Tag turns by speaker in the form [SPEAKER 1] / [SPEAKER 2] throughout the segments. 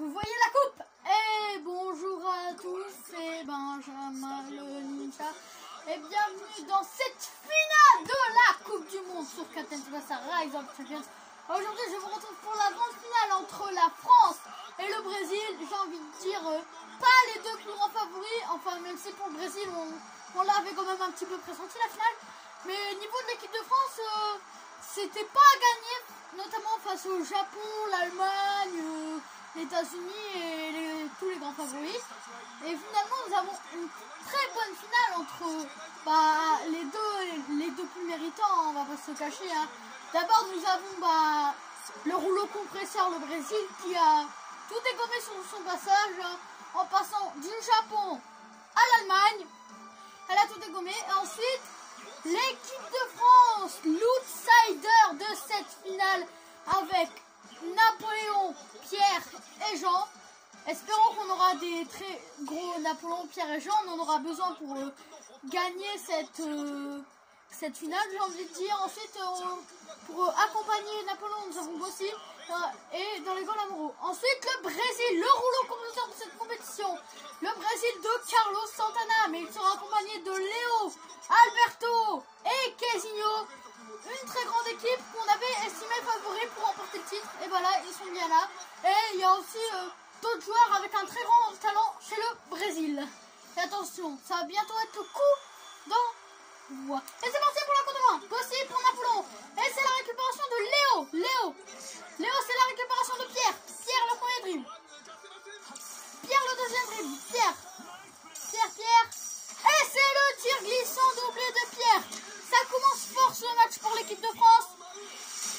[SPEAKER 1] vous voyez la coupe. Et bonjour à tous, c'est Benjamin le Ninja. Et bienvenue dans cette finale de la Coupe du Monde sur Captain Tsubasa Rise of Champions. Aujourd'hui, je vous retrouve pour la grande finale entre la France et le Brésil. J'ai envie de dire, pas les deux plus grands favoris. Enfin, même si pour le Brésil, on l'avait quand même un petit peu pressenti la finale. Mais au niveau de l'équipe de France, c'était pas à gagner, notamment face au Japon, l'Allemagne, les États-Unis et tous les grands favoris. Et finalement, nous avons une très bonne finale entre les deux plus méritants, on va pas se cacher. Hein. D'abord, nous avons le rouleau compresseur, le Brésil, qui a tout dégommé sur son passage en passant du Japon à l'Allemagne. Elle a tout dégommé. Et ensuite, l'équipe de France, l'outsider de cette finale avec Napoléon, Pierre et Jean. Espérons qu'on aura des très gros Napoléon, Pierre et Jean. On en aura besoin pour gagner cette finale, j'ai envie de dire. Ensuite, pour accompagner Napoléon, nous avons Bossi et dans les goals Amuro. Ensuite, le Brésil, le rouleau compresseur de cette compétition. Le Brésil de Carlos Santana, mais il sera accompagné de Léo, Alberto et Kezinho. Une très grande équipe qu'on avait estimé favori pour remporter le titre. Et voilà, ils sont bien là. Et il y a aussi d'autres joueurs avec un très grand talent chez le Brésil. Et attention, ça va bientôt être le coup dans voie. Et c'est parti pour la contre main. Bossi pour Napoléon. Et c'est la récupération de Léo. Léo, c'est la récupération de Pierre. Pierre, le premier dribble. Pierre, le deuxième dribble. Pierre. Et c'est le tir glissant doublé de Pierre. Ça commence fort ce match pour l'équipe de France.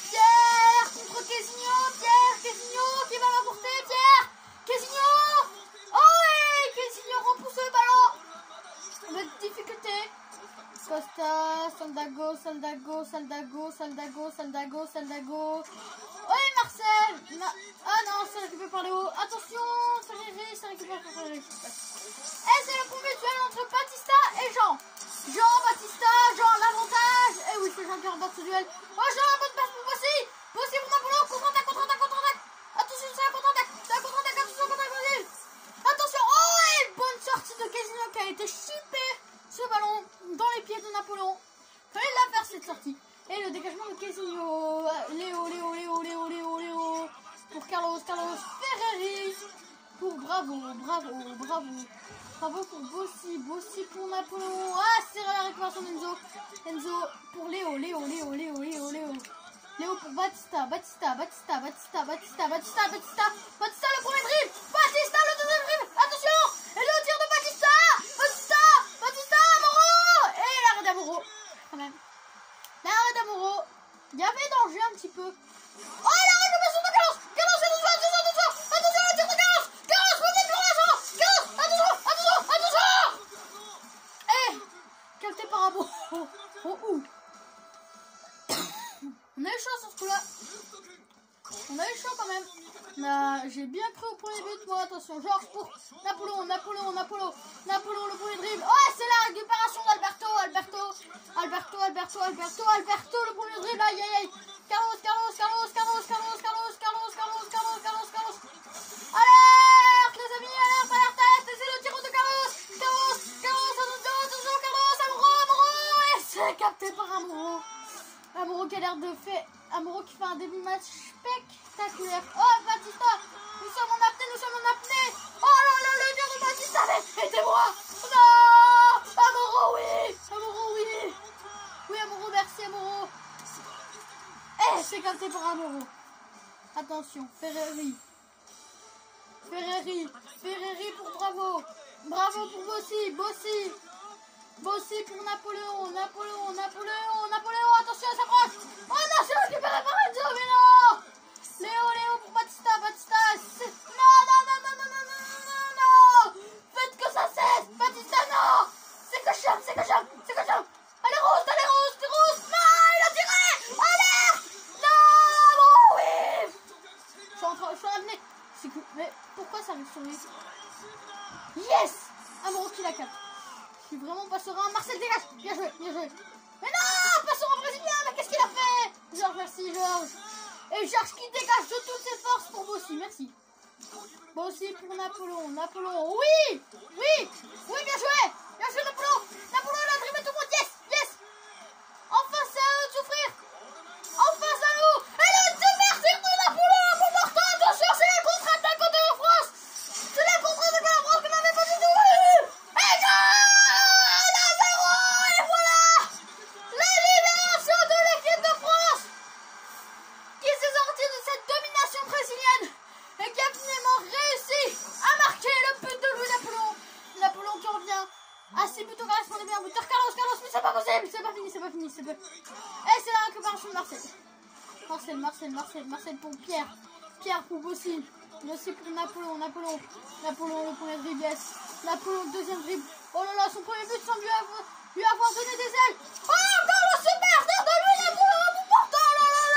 [SPEAKER 1] Pierre contre Kezinho. Kezinho qui va l'emporter. Kezinho. Oh, et Kezinho repousse le ballon. Avec difficulté. Costa, Sandago. Oui, Marcel. Ah non, c'est récupéré par Léo. Attention, c'est récupéré par Léo. Et c'est le premier duel entre Batista et Jean. Jean, l'avantage. Et oui, c'est Jean qui remporte ce duel. Oh, Jean, la bonne passe pour Bossi pour Napoléon. Contre-attaque. Attention, c'est la contre-attaque. Attention, contre-attaque. Attention, oh, et bonne sortie de Kezinho qui a été chippé ce ballon dans les pieds de Napoléon. Fallait la faire cette sortie. Et le dégagement de Kezinho. Léo. Pour Carlos Ferreri. Pour Bravo pour Bossi pour Napoléon. Ah, c'est la récupération d'Enzo. Enzo pour Léo. Léo pour Batista, le premier dribble. Batista, le deuxième dribble. Attention. Et le tir de Batista, Amuro. Et l'arrêt d'Amuro. Quand même. L'arrêt d'Amuro. Il y avait danger un petit peu. Oh, la récupération de Carlos. Attention, le tir de Carlos. Peut-être pour l'argent. Attention. Et capté par Amuro. On a eu chaud sur ce coup-là. On a eu chaud quand même. J'ai bien cru au premier but. Bon, attention, Georges pour Napoléon, le premier dribble. Oh, c'est la récupération d'Alberto. Le premier dribble. Aïe. Carlos. Alerte, les amis, alerte. Et c'est le tir de Carlos. Attention, Carlos. Amuro. Et c'est capté par Amuro. Amuro qui a l'air de fait. Amuro qui fait un début de match spectaculaire. Oh, Batista, nous sommes en apnée. Oh là, le tir de Batista, mais aidez-moi. Non, Amuro, oui. Oui, Amuro, merci Amuro. Eh, c'est capté par Amuro. Attention, Ferreri pour Bravo pour Bossi pour Napoléon. Attention, ça s'approche. Oh non, c'est récupéré par Enzo, mais non. Léo pour Batista. Non. Faites que ça cesse. Batista, non. C'est que j'aime. Allez, Rose. Non, il a tiré. Alerte. Non, oui. Je suis en train de venir. C'est cool. Mais pourquoi ça arrive sur lui? Yes. Amuro qui la capte. Je suis vraiment pas serein. Marcel, dégage. Bien joué. Mais non, pas serein brésilien. Mais qu'est-ce qu'il a fait? Georges, merci Georges. Et Georges qui dégage de toutes ses forces pour Bossi. Merci. Aussi pour Napoléon. Napoléon. Oui. Oui. Oui, bien joué. Bien joué, Napoléon. Napoléon, il a dribblé tout le monde. Yes. Yes. Enfin, c'est à eux de souffrir. Enfin, c'est à nous. Et le super tir de Napoléon pour Martin. Attention, c'est la contre-attaque de la France. C'est la contre-attaque de la France qu'on n'avait pas du tout vu. Et goal à 0. Et voilà. La libération de l'équipe de France qui s'est sortie de cette domination brésilienne et qui a finalement réussi à marquer le but de Louis-Napoléon. Napoléon qui revient à 6 buts au classement des meilleurs buteurs. Carlos, mais c'est pas possible, c'est pas fini, c'est pas fini, c'est pas. Et c'est la récupération de Marcel pour Pierre pour Bossy pour Napoléon, le premier dribble, yes. Napoléon, le deuxième dribble. Oh là là, son premier but semble lui avoir donné des ailes. Oh, encore le super tir de Louis-Napoléon pour Porto. Oh là là là.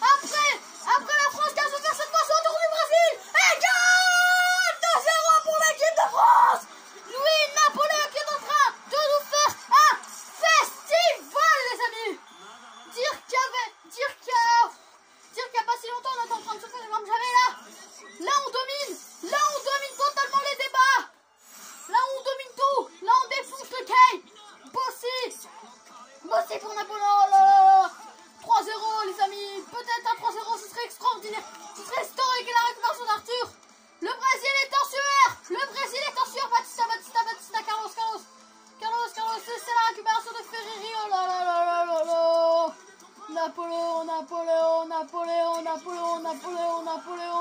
[SPEAKER 1] Après la France qui a souffert cette fois au tour du Brésil. Et goal 2-0 pour l'équipe de France. Louis-Napoléon qui est en train de nous faire un festival, les amis. Dire qu'il y a pas si longtemps on était en train de se faire comme jamais là on domine totalement les débats, là on domine tout, là on défonce le Kay. Bossy pour Napoléon. 3-0 les amis, peut-être un 3-0, ce serait extraordinaire, ce serait historique. Et la récupération d'Arthur, le Brésil est en sueur, Batista, Carlos, c'est la récupération de Ferreri. Oh là là là là là. Napoléon,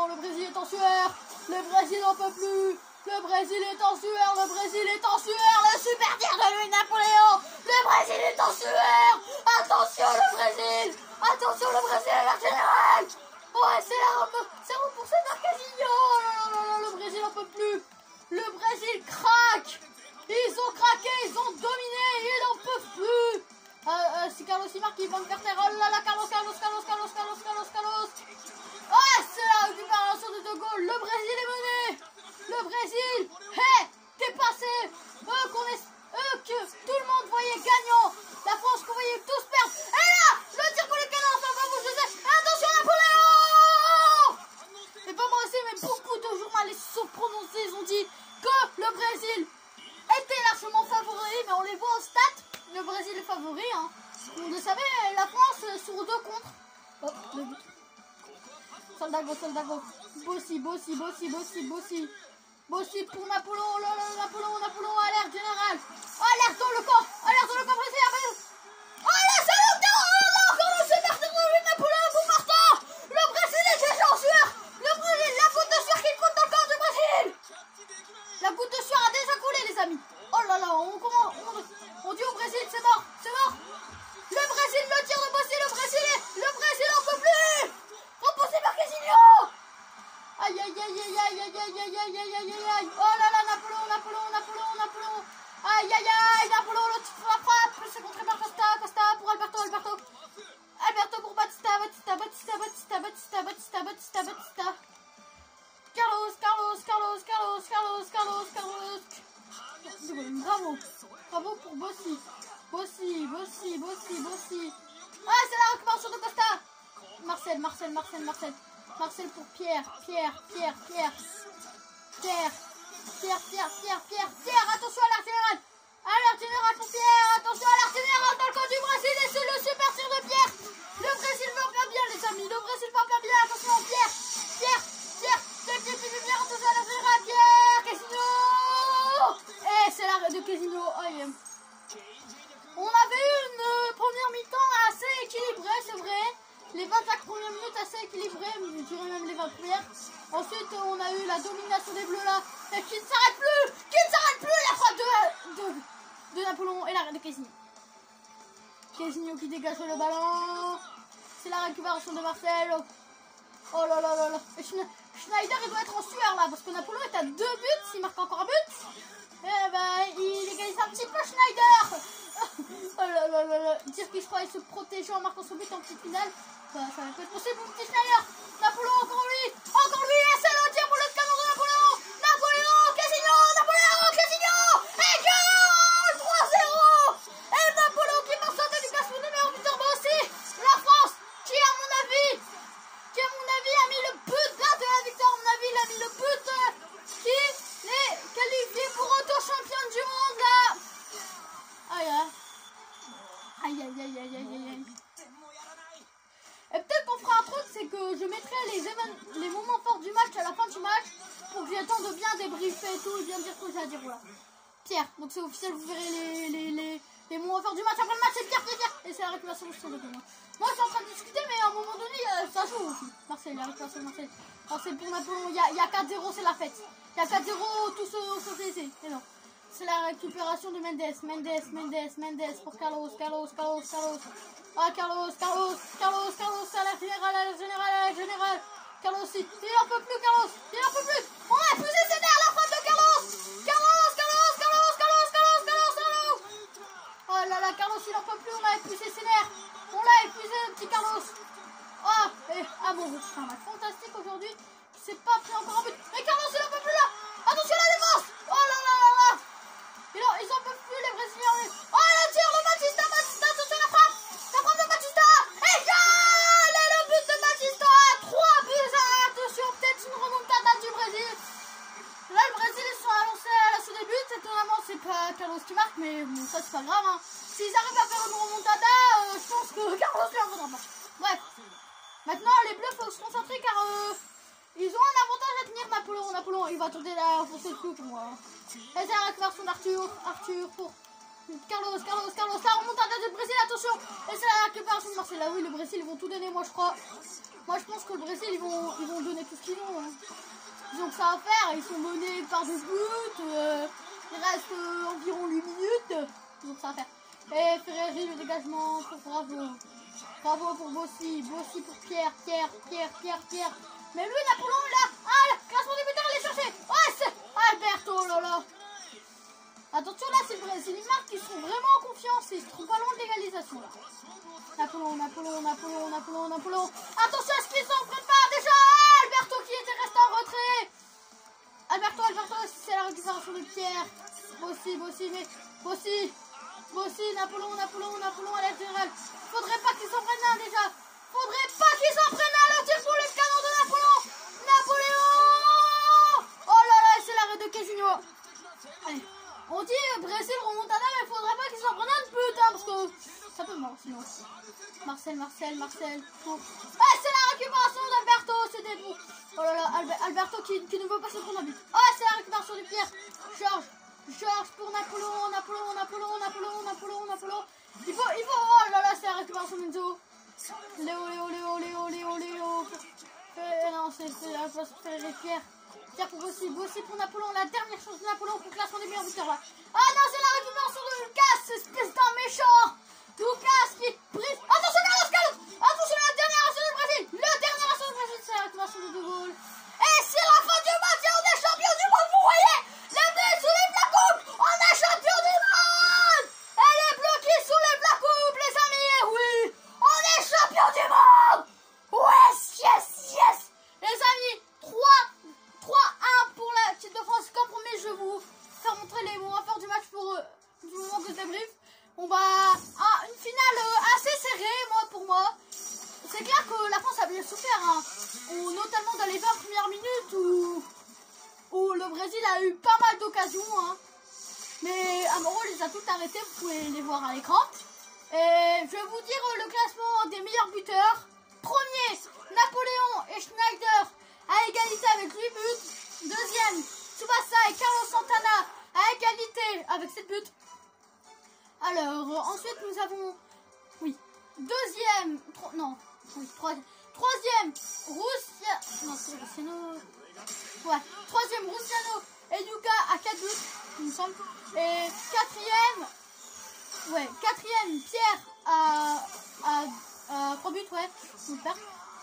[SPEAKER 1] le Brésil est en sueur, le Brésil n'en peut plus, le Brésil est en sueur, le super tir de Louis-Napoléon, le Brésil est en sueur, attention le Brésil à la générale, ouais c'est repoussé par Casillo. Oh là là là, le Brésil n'en peut plus, le Brésil craque, ils ont craqué, ils ont dominé, ils n'en peuvent plus. C'est Carlos qui marque, il va me faire taire. Oh là là, Carlos. Oh, c'est la récupération de Gaulle. Le Brésil est mené. Le Brésil est dépassé. Eux que tout le monde voyait gagnant. La France qu'on voyait tous perdre. Et là, le tir pour les canards, ça va vous jeter. Attention, Napoléon. Et pas moi aussi, mais beaucoup de journalistes se sont prononcés. Ils ont dit que le Brésil était largement favori, mais on les voit en stats. Le Brésil est favori, hein. Vous le savez, la France sur 2 contre. Hop, le but. Soldago. Bossy pour Napoléon. Oh là là, Napoléon, alerte générale. Alerte dans le camp brésilien. Oh là, c'est le temps. Oh là, encore le super tir de Napoléon pour Martin. Le Brésil est déjà en sueur. Le Brésil, la goutte de sueur qui coule dans le camp du Brésil. La goutte de sueur a déjà coulé, les amis. Oh là là, on dit au Brésil, c'est mort. Le Brésil, le tir de Bossy, le Brésil n'en peut plus. Repoussé par Casillo. Aïe. Oh là là, Napoléon. Aïe, Napoléon, le tir pour la frappe. C'est contré par Costa pour Alberto. Alberto pour Batista. Carlos. Bravo pour Bossy. Ah, c'est la récupération de Costa. Marcel pour Pierre. Attention à l'alerte générale. Pour Pierre. Attention à l'alerte générale dans le camp du Brésil. Et c'est le super tir de Pierre. Le Brésil va bien, les amis. Attention à Pierre. Pierre. Attention à l'alerte générale. Pierre. Casillo. Et c'est l'arrêt de Casillo. On avait eu une première mi-temps assez équilibrée, c'est vrai. Les 25 premières minutes assez équilibrées, je dirais même les 20 premières. Ensuite, on a eu la domination des Bleus là, et qui ne s'arrête plus, la frappe de Napoléon et l'arrêt de Casillo. Casillo qui dégage le ballon. C'est la récupération de Marcel. Oh là là. Et Schneider, il doit être en sueur là, parce que Napoléon est à 2 buts, s'il marque encore un but. Eh ben, il égalise un petit peu Schneider. Oh là. Dire qu'il se croyait se protéger en marquant son but en petite finale. Ça va pas être possible pour petit Schneider. Napoléon, encore lui. Et c'est le tir pour le canon de Napoléon. Casillo. Et goal 3-0. Et Napoléon qui passe en du classement des meilleurs buteurs. Mais aussi la France qui, à mon avis, a mis le but là de la victoire. À mon avis, il a mis le but montrer les moments forts du match à la fin du match pour que j'ai le temps de bien débriefer et tout et bien dire ce que j'ai à dire. Voilà. Pierre, donc c'est officiel, vous verrez les moments forts du match. Après le match, c'est Pierre. Et c'est la récupération de Marcel. Moi, je suis en train de discuter, mais à un moment donné, ça joue aussi. Marcel, la récupération de Marcel. Marcel pour Napoléon, il y a 4-0, c'est la fête. Il y a 4-0, tous au CC. Et non. C'est la récupération de Mendes pour Carlos. Ah, Carlos, à la générale. Carlos aussi. Il en peut plus, Carlos. On a épuisé ses nerfs à la fin de Carlos. Oh là là, Carlos, il en peut plus. On a épuisé ses nerfs. On l'a épuisé, le petit Carlos. Bon, c'est un match fantastique aujourd'hui. C'est pas pris encore un but. Mais Carlos, il en peut plus là. Attention à la défense. Oh là là. Ils en peuvent plus, les Brésiliens. Oh, le tir de Batista, attention à la frappe. La frappe de Batista. Et le but de Batista. 3 buts à 1. Attention, peut-être une remontada du Brésil. Là, le Brésil, ils sont annoncés à la ce début. Étonnamment, c'est pas Carlos qui marque, mais bon, ça, c'est pas grave. Hein. S'ils arrivent à faire une remontada, je pense que Carlos ne reviendra pas. Bref. Maintenant, les Bleus, faut se concentrer car ils ont un avantage à tenir. Napoléon, il va tenter la foncer le coup pour moi. Et c'est la récupération d'Arthur pour Carlos. La remontada du Brésil, attention. Et c'est la récupération de Marcel. Ah oui, le Brésil, ils vont tout donner, moi, je crois. Moi, je pense que le Brésil, ils vont donner tout ce qu'ils ont. Hein. Ils ont que ça à faire. Ils sont menés par 2 buts. Il reste environ 8 minutes. Ils ont que ça à faire. Et Ferreri, le dégagement pour Bravo pour Bossi pour Pierre. Mais lui, Napoléon, là, le classement des buteurs, il est cherché. Ouais, c'est Alberto, oh là là. Attention, là, c'est le Brésil, ils marquent, ils sont vraiment en confiance et ils se trouvent pas loin de l'égalisation, là. Napoléon. Attention à ce qu'ils s'en prennent pas, déjà. Alberto qui était resté en retrait. Alberto, c'est la récupération de Pierre. Bossi, Napoléon à l'air général. Faudrait pas qu'ils s'en prennent un déjà. Le tir pour le canon de Napoléon. Oh là là, c'est l'arrêt de Quezinho. Allez, on dit Brésil remontada, mais faudrait pas qu'ils s'en prennent un de but, hein, parce que ça peut mordre sinon. Marcel. C'est la récupération d'Alberto, c'est des bouts. Oh là là, Alberto qui ne veut pas se prendre un but. C'est la récupération de Pierre. Georges pour Napoléon. Il faut, oh là là, c'est la récupération d'Enzo. Léo. Non, c'est la place pour faire Pierre. Pierre pour Bossi pour Napoléon. La dernière chance de Napoléon pour classement des meilleurs buteurs. Là. Ah non, c'est la récupération de Lucas, espèce d'un méchant. Lucas qui prise. Attention, Carlos. Attention, la dernière action du Brésil. C'est la récupération de Gaulle. Et c'est la fin du match et on est champion du monde, vous voyez. Les Bleus soulèvent la coupe. On est champion du monde. Et les Bleus qui soulèvent la coupe, les amis. Et oui, on est champion du monde. Yes. Les amis, 3-1 pour la petite de France. Comme promis, je vais vous faire montrer les moments forts du match du moment que je débrief. On va une finale assez serrée, pour moi. C'est clair que la France a bien souffert, hein. Notamment dans les 20 premières minutes où le Brésil a eu pas mal d'occasions, hein. Mais Amaro les a toutes arrêtées, vous pouvez les voir à l'écran. Et je vais vous dire le classement des meilleurs buteurs. Premier, Napoléon et Schneider à égalité avec 8 buts. Deuxième, Tsubasa et Carlos Santana à égalité avec 7 buts. Alors, ensuite nous avons, troisième, Russiano et Yuka à 4 buts, il me semble. Et quatrième, Pierre à 3 buts, super.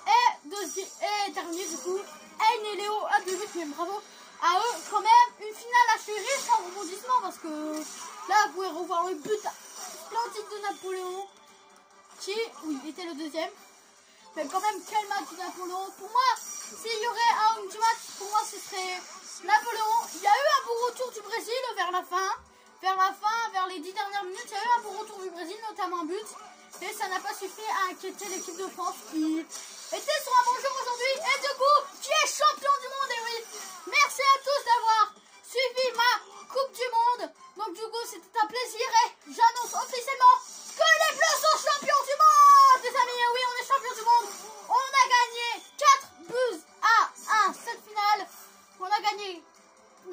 [SPEAKER 1] Et dernier, du coup, Aine et Léo à 2 buts, mais bravo à eux, quand même, une finale assez riche en rebondissement, parce que là, vous pouvez revoir le but splendide de Napoléon, qui, était le deuxième. Mais quand même, quel match de Napoléon. Pour moi, s'il y aurait un petit match, pour moi, ce serait Napoléon. Il y a eu un bon retour du Brésil vers la fin, vers les 10 dernières minutes. Il y a eu un bon retour du Brésil, notamment un but. Mais ça n'a pas suffi à inquiéter l'équipe de France qui était sur un bon jour aujourd'hui. Et du coup, qui est champion du monde. Et oui, merci à tous d'avoir suivi ma Coupe du Monde. Donc du coup, c'était un plaisir. Et j'annonce officiellement que les Bleus sont champions du monde, les amis. Et oui, on est champions du monde. On a gagné 4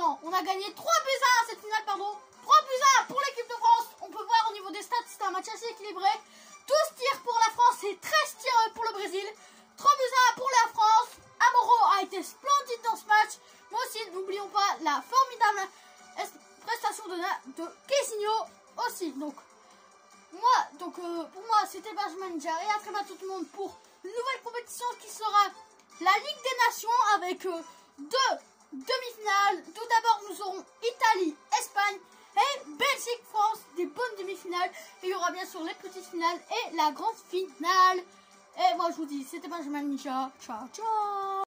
[SPEAKER 1] Non, on a gagné 3 buts à 1 cette finale, pardon. 3 buts à 1 pour l'équipe de France. On peut voir au niveau des stats, c'était un match assez équilibré. 12 tirs pour la France et 13 tirs pour le Brésil. 3 buts à 1 pour la France. Amoro a été splendide dans ce match. Mais aussi, n'oublions pas la formidable prestation de Kezinho aussi. Donc, pour moi, c'était Benjamin Ninja. Et à très bientôt tout le monde pour une nouvelle compétition qui sera la Ligue des Nations avec 2 demi-finales. Tout d'abord, nous aurons Italie, Espagne et Belgique, France, des bonnes demi-finales. Et il y aura bien sûr les petites finales et la grande finale. Et moi, je vous dis, c'était Benjamin Ninja. Ciao, ciao.